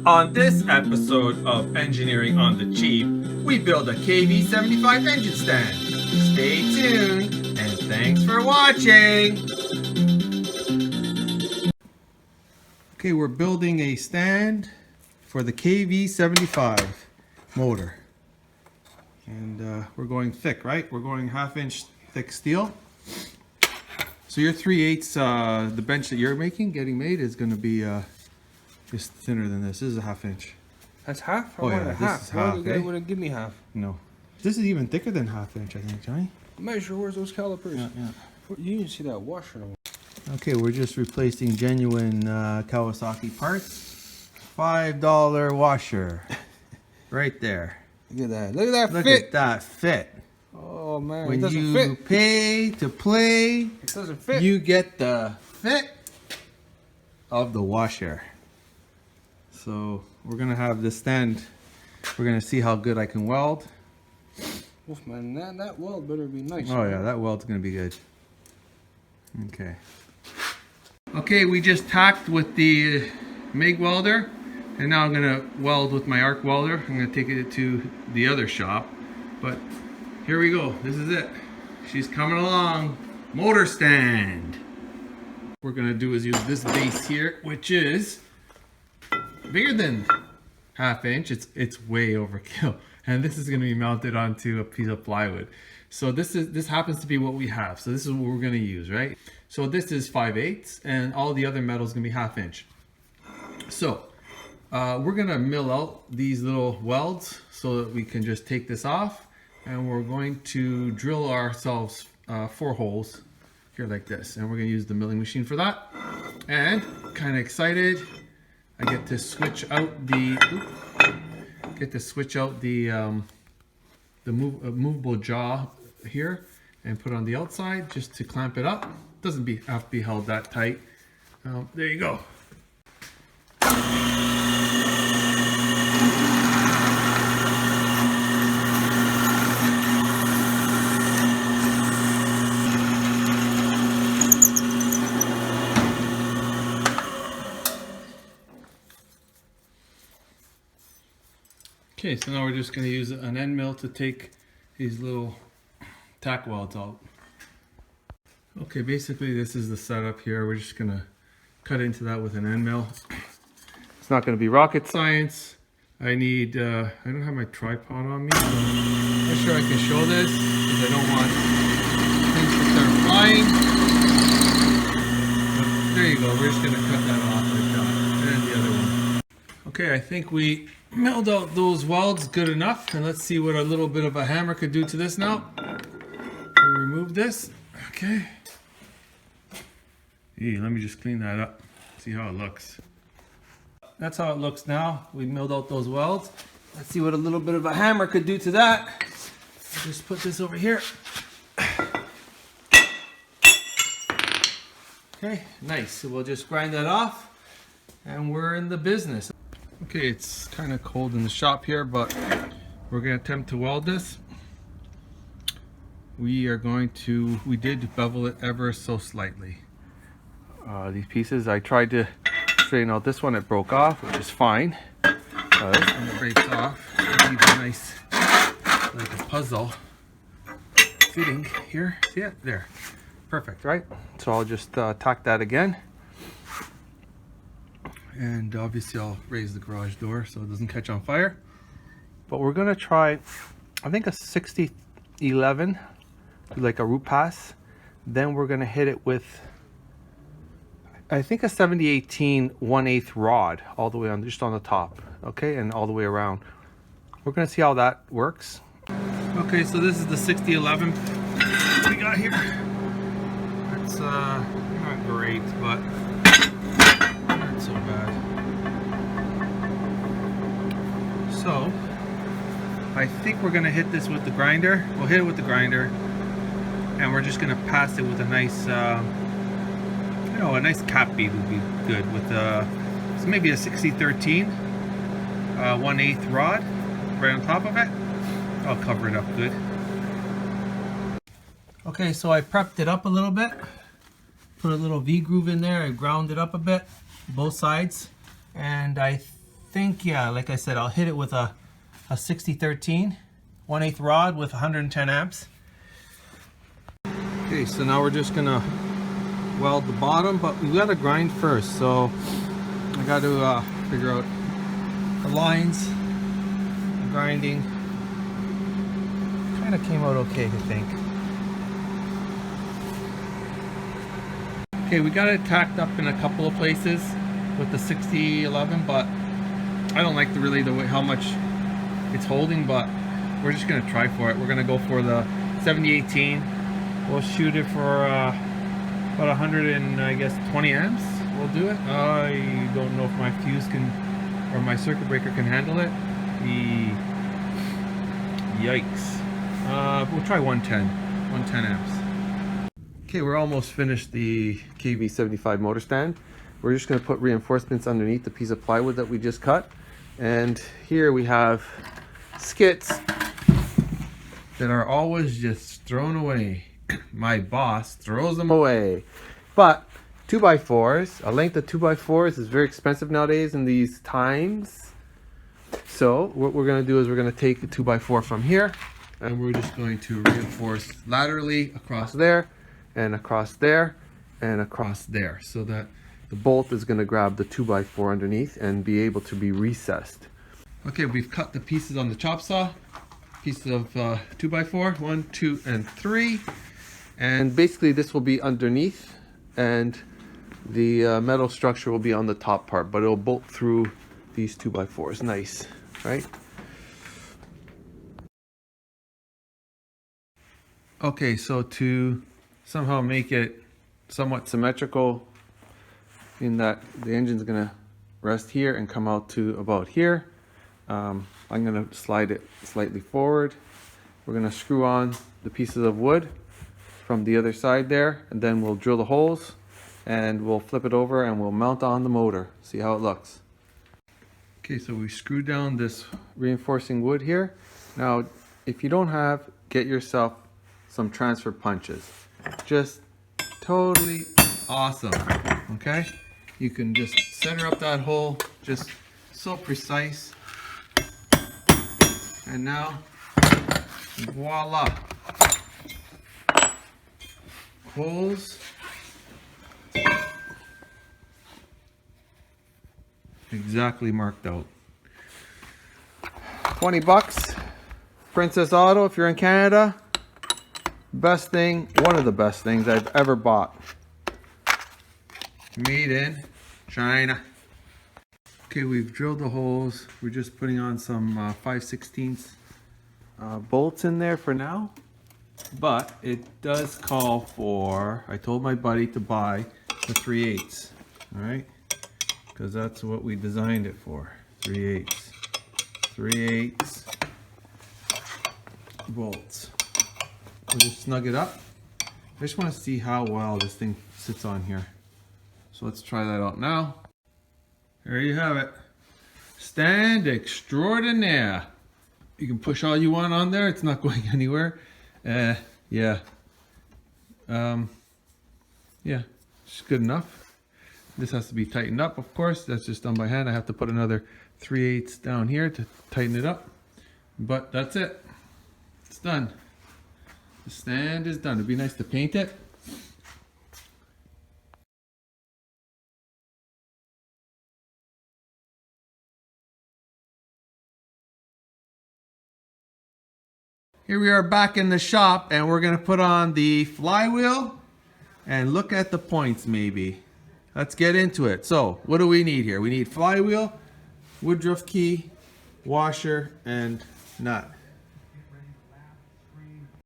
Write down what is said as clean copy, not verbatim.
On this episode of Engineering on the Cheap, we build a KV75 engine stand. Stay tuned, and thanks for watching! Okay, we're building a stand for the KV75 motor. And we're going thick, right? We're going 1/2 inch thick steel. So your 3/8, the bench that you're getting made is going to be just thinner than this. This is a 1/2 inch. That's half? Oh yeah, this is half. They wouldn't give me half. No. This is even thicker than 1/2 inch, I think, Johnny. Measure, where's those calipers? Yeah. You didn't see that washer. Okay, we're just replacing genuine Kawasaki parts. $5 washer. Right there. Look at that. Look at that Look fit. at that fit. Oh man, When it doesn't you fit. pay to play, It doesn't fit. you get the fit of the washer. So we're gonna have this stand. We're gonna see how good I can weld. Oof, man, that weld better be nice. Oh yeah, that weld's gonna be good. Okay. Okay, we just tacked with the MIG welder, and now I'm gonna weld with my arc welder. I'm gonna take it to the other shop, but here we go. This is it. She's coming along. Motor stand. What we're gonna do is use this base here, which is bigger than 1/2 inch. It's way overkill, and this is gonna be mounted onto a piece of plywood. So this happens to be what we have. So this is what we're gonna use, right? So this is 5/8, and all the other metal is gonna be 1/2 inch. So we're gonna mill out these little welds so that we can just take this off, and we're going to drill ourselves 4 holes here like this, and we're gonna use the milling machine for that. And kind of excited, I get to switch out the movable jaw here and put it on the outside just to clamp it up. Doesn't have to be held that tight. There you go. Okay, so now we're just going to use an end mill to take these little tack welds out. Okay, basically this is the setup here. We're just going to cut into that with an end mill. It's not going to be rocket science. I need, I don't have my tripod on me, so I'm not sure I can show this because I don't want things to start flying. But there you go, we're just going to cut that off like that. And the other one. Okay, I think we milled out those welds good enough, and let's see what a little bit of a hammer could do to this now. We remove this. Okay. Let me just clean that up. See how it looks. That's how it looks now. We milled out those welds. Let's see what a little bit of a hammer could do to that. I'll just put this over here. Okay, nice. So we'll just grind that off, and we're in the business. Okay, it's kind of cold in the shop here, but we're going to attempt to weld this. We did bevel it ever so slightly. These pieces, I tried to straighten out this one, it broke off, which is fine. This one that breaks off, it leaves a nice, like a puzzle fitting here. See it? There. Perfect, right? So I'll just tack that again. And obviously I'll raise the garage door so it doesn't catch on fire. But we're gonna try, I think a 60-11, like a root pass. Then we're gonna hit it with, I think a 70-18 1/8 rod all the way on, just on the top, okay, and all the way around. We're gonna see how that works. Okay, so this is the 60-11 we got here. It's not great, but not so bad. So I think we're gonna hit this with the grinder. We'll hit it with the grinder, and we're just gonna pass it with a nice, a nice cap bead would be good with so maybe a 60-13 1/8 rod right on top of it. I'll cover it up good. Okay, so I prepped it up a little bit. Put a little V groove in there. I ground it up a bit, both sides, and I think, yeah, like I said, I'll hit it with a 6013 1/8 rod with 110 amps. Okay, so now we're just gonna weld the bottom, but we gotta grind first. So I got to figure out the lines. The grinding kind of came out okay, I think. Okay, we got it tacked up in a couple of places with the 6011, but I don't like the way how much it's holding, but we're just gonna try for it. We're gonna go for the 7018. We'll shoot it for about 100 and I guess 20 amps. We'll do it. I don't know if my fuse can, or my circuit breaker can handle it. Yikes. We'll try 110 amps. Okay, we're almost finished the KV75 motor stand. We're just going to put reinforcements underneath the piece of plywood that we just cut. And here we have skits that are always just thrown away. My boss throws them away. But 2x4s, a length of 2x4s is very expensive nowadays in these times. So what we're going to do is we're going to take a 2x4 from here, and we're just going to reinforce laterally across there, and across there, and across there, so that the bolt is going to grab the 2x4 underneath and be able to be recessed. Okay, we've cut the pieces on the chop saw, pieces of 2x4, 1, 2, and 3, and basically this will be underneath, and the metal structure will be on the top part, but it'll bolt through these 2x4s. Nice, right? Okay, so to somehow make it somewhat symmetrical, in that the engine's gonna rest here and come out to about here, I'm gonna slide it slightly forward. We're gonna screw on the pieces of wood from the other side there, and then we'll drill the holes and we'll flip it over and we'll mount on the motor. See how it looks. Okay, so we screwed down this reinforcing wood here. Now, if you don't have, get yourself some transfer punches. Just totally awesome, okay? You can just center up that hole, just so precise. And now, voila. Holes. Exactly marked out. 20 bucks. Princess Auto, if you're in Canada. Best thing, one of the best things I've ever bought. Made in China. Okay, we've drilled the holes. We're just putting on some 5/16 bolts in there for now. But it does call for, I told my buddy to buy the 3/8. Alright? Because that's what we designed it for. 3/8. 3/8 bolts. We'll just snug it up. I just want to see how well this thing sits on here. So let's try that out now. There you have it. Stand extraordinaire. You can push all you want on there. It's not going anywhere. Yeah. Yeah, it's good enough. This has to be tightened up, of course. That's just done by hand. I have to put another 3/8 down here to tighten it up. But that's it. It's done. The stand is done. It'd be nice to paint it. Here we are back in the shop, and we're gonna put on the flywheel and look at the points maybe. Let's get into it. So what do we need here? We need flywheel, woodruff key, washer, and nut.